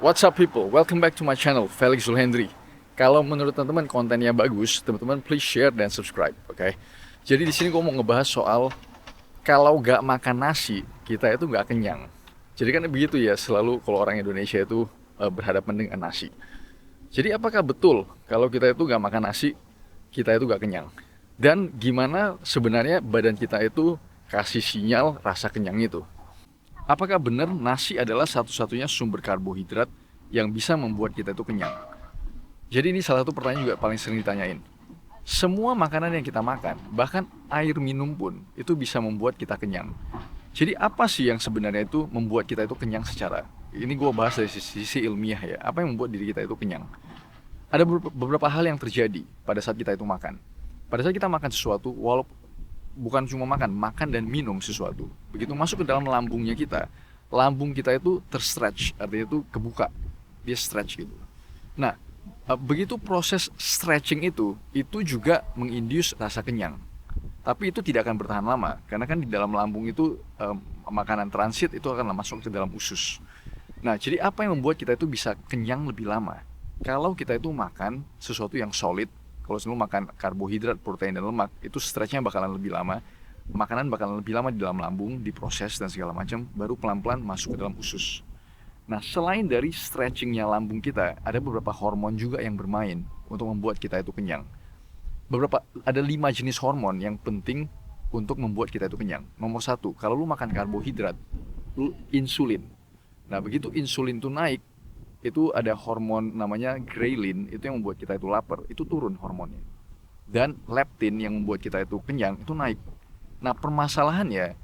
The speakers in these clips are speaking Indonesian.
What's up people? Welcome back to my channel, Felix Zulhendri. Kalau menurut teman-teman kontennya bagus, teman-teman please share dan subscribe, oke? Jadi di sini gue mau ngebahas soal kalau nggak makan nasi, kita itu nggak kenyang. Jadi kan begitu ya, selalu kalau orang Indonesia itu berhadapan dengan nasi. Jadi apakah betul kalau kita itu nggak makan nasi, kita itu nggak kenyang? Dan gimana sebenarnya badan kita itu kasih sinyal rasa kenyang itu? Apakah benar nasi adalah satu-satunya sumber karbohidrat yang bisa membuat kita itu kenyang? Jadi ini salah satu pertanyaan juga paling sering ditanyain. Semua makanan yang kita makan, bahkan air minum pun, itu bisa membuat kita kenyang. Jadi apa sih yang sebenarnya itu membuat kita itu kenyang secara? Ini gue bahas dari sisi ilmiah ya. Apa yang membuat diri kita itu kenyang? Ada beberapa hal yang terjadi pada saat kita itu makan. Pada saat kita makan sesuatu, walaupun bukan cuma makan, makan dan minum sesuatu. Begitu masuk ke dalam lambungnya kita, lambung kita itu terstretch, artinya itu kebuka, dia stretch gitu. Nah, begitu proses stretching itu juga menginduce rasa kenyang. Tapi itu tidak akan bertahan lama, karena kan di dalam lambung itu makanan transit itu akan masuk ke dalam usus. Nah, jadi apa yang membuat kita itu bisa kenyang lebih lama? Kalau kita itu makan sesuatu yang solid, kalau selalu makan karbohidrat, protein, dan lemak, itu stretchnya bakalan lebih lama. Makanan bakalan lebih lama di dalam lambung, diproses dan segala macam, baru pelan-pelan masuk ke dalam usus. Nah, selain dari stretchingnya lambung kita, ada beberapa hormon juga yang bermain untuk membuat kita itu kenyang. Ada 5 jenis hormon yang penting untuk membuat kita itu kenyang. Nomor satu, kalau lu makan karbohidrat, lu insulin. Nah, begitu insulin itu naik, itu ada hormon namanya ghrelin, itu yang membuat kita itu lapar, itu turun hormonnya. Dan leptin yang membuat kita itu kenyang, itu naik. Nah, permasalahannya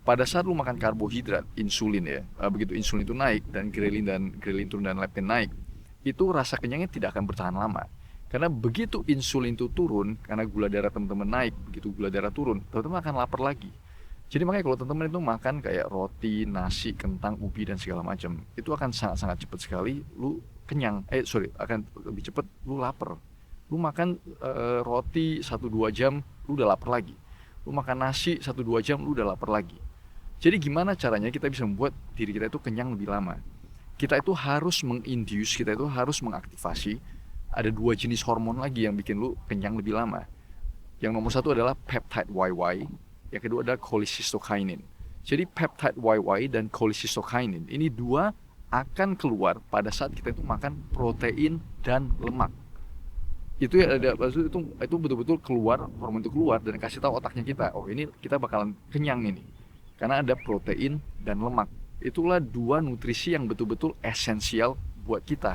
pada saat lu makan karbohidrat, insulin ya, begitu insulin itu naik dan ghrelin turun dan leptin naik, itu rasa kenyangnya tidak akan bertahan lama. Karena begitu insulin itu turun, karena gula darah teman-teman naik, begitu gula darah turun, teman-teman akan lapar lagi. Jadi makanya kalau teman-teman itu makan kayak roti, nasi, kentang, ubi dan segala macam, itu akan sangat-sangat cepat sekali lu kenyang. Akan lebih cepat lu lapar. Lu makan roti 1-2 jam, lu udah lapar lagi. Lu makan nasi 1-2 jam, lu udah lapar lagi. Jadi gimana caranya kita bisa membuat diri kita itu kenyang lebih lama? Kita itu harus menginduce, kita itu harus mengaktifasi ada 2 jenis hormon lagi yang bikin lu kenyang lebih lama. Yang nomor satu adalah peptide YY, yang kedua adalah cholecystokinin. Jadi peptide YY dan cholecystokinin ini dua akan keluar pada saat kita itu makan protein dan lemak. Itu ya ada itu betul-betul keluar, hormon itu keluar dan kasih tahu otaknya kita, oh ini kita bakalan kenyang ini. Karena ada protein dan lemak. Itulah 2 nutrisi yang betul-betul esensial buat kita.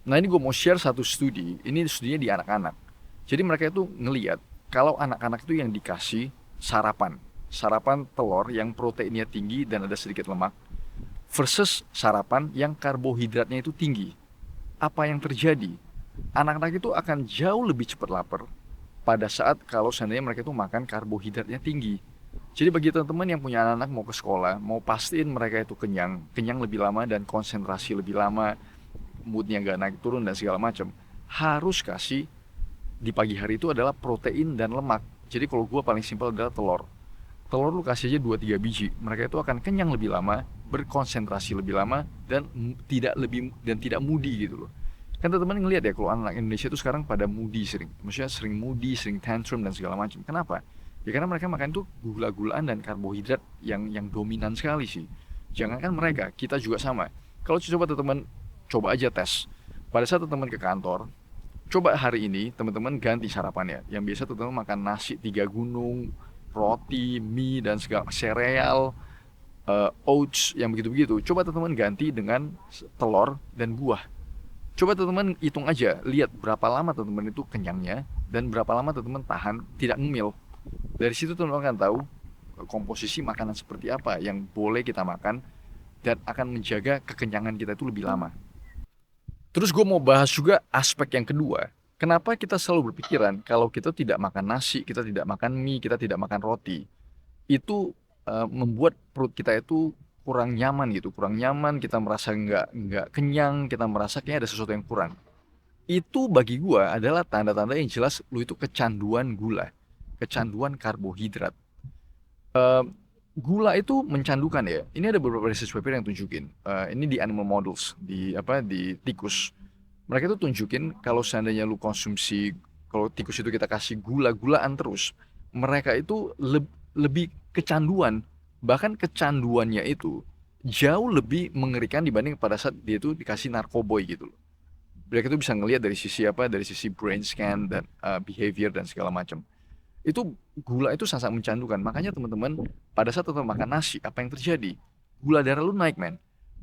Nah, ini gue mau share satu studi. Ini studinya di anak-anak. Jadi mereka itu ngelihat kalau anak-anak itu yang dikasih sarapan telur yang proteinnya tinggi dan ada sedikit lemak, versus sarapan yang karbohidratnya itu tinggi. Apa yang terjadi? Anak-anak itu akan jauh lebih cepat lapar pada saat kalau seandainya mereka itu makan karbohidratnya tinggi. Jadi bagi teman-teman yang punya anak-anak mau ke sekolah, mau pastiin mereka itu kenyang lebih lama dan konsentrasi lebih lama, moodnya gak naik turun dan segala macam, harus kasih di pagi hari itu adalah protein dan lemak. Jadi kalau gue paling simpel adalah telur. Telur lu kasih aja 2-3 biji, mereka itu akan kenyang lebih lama, berkonsentrasi lebih lama, dan tidak moody gitu loh. Kan teman-teman ngeliat ya kalau anak Indonesia itu sekarang pada moody maksudnya sering moody, sering tantrum dan segala macam. Kenapa? Ya karena mereka makan tuh gula-gulaan dan karbohidrat yang dominan sekali sih. Jangankan mereka, kita juga sama. Kalau coba teman-teman coba aja tes. Pada saat teman-teman ke kantor, coba hari ini teman-teman ganti sarapannya. Yang biasa teman-teman makan nasi 3 gunung, roti, mie dan segala sereal, oats yang begitu-begitu. Coba teman-teman ganti dengan telur dan buah. Coba teman-teman hitung aja, lihat berapa lama teman-teman itu kenyangnya dan berapa lama teman-teman tahan tidak ngemil. Dari situ teman-teman akan tahu komposisi makanan seperti apa yang boleh kita makan dan akan menjaga kekenyangan kita itu lebih lama. Terus gue mau bahas juga aspek yang kedua. Kenapa kita selalu berpikiran kalau kita tidak makan nasi, kita tidak makan mie, kita tidak makan roti, itu membuat perut kita itu kurang nyaman gitu, kurang nyaman, kita merasa nggak kenyang, kita merasa kayaknya ada sesuatu yang kurang. Itu bagi gue adalah tanda-tanda yang jelas lu itu kecanduan gula, kecanduan karbohidrat. Gula itu mencandukan ya. Ini ada beberapa research paper yang tunjukin. Ini di animal models, di tikus. Mereka itu tunjukin kalau seandainya lu konsumsi, kalau tikus itu kita kasih gula-gulaan terus, mereka itu lebih kecanduan. Bahkan kecanduannya itu jauh lebih mengerikan dibanding pada saat dia itu dikasih narkoboy gitu loh. Mereka itu bisa ngelihat dari sisi apa, dari sisi brain scan dan behavior dan segala macam. Itu gula itu sangat mencandukan. Makanya teman-teman pada saat teman makan nasi, apa yang terjadi? Gula darah lu naik, men.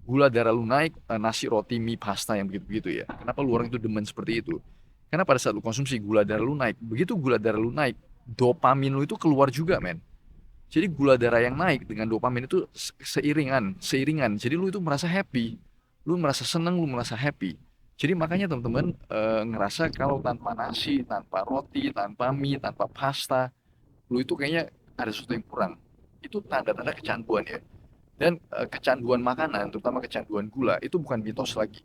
Gula darah lu naik, nasi, roti, mie, pasta yang begitu-begitu ya. Kenapa lu orang itu demen seperti itu? Karena pada saat lu konsumsi gula darah lu naik, begitu gula darah lu naik, dopamin lu itu keluar juga, men. Jadi gula darah yang naik dengan dopamin itu seiringan. Jadi lu itu merasa happy, lu merasa seneng, lu merasa happy. Jadi makanya teman-teman ngerasa kalau tanpa nasi, tanpa roti, tanpa mie, tanpa pasta, lu itu kayaknya ada sesuatu yang kurang. Itu tanda-tanda kecanduan ya. Dan kecanduan makanan, terutama kecanduan gula, itu bukan mitos lagi.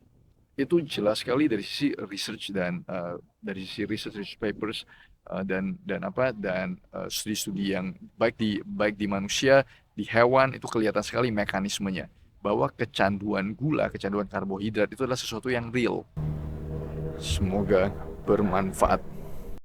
Itu jelas sekali dari sisi research dan dari sisi research papers dan studi-studi yang baik di manusia, di hewan itu kelihatan sekali mekanismenya bahwa kecanduan gula, kecanduan karbohidrat itu adalah sesuatu yang real. Semoga bermanfaat.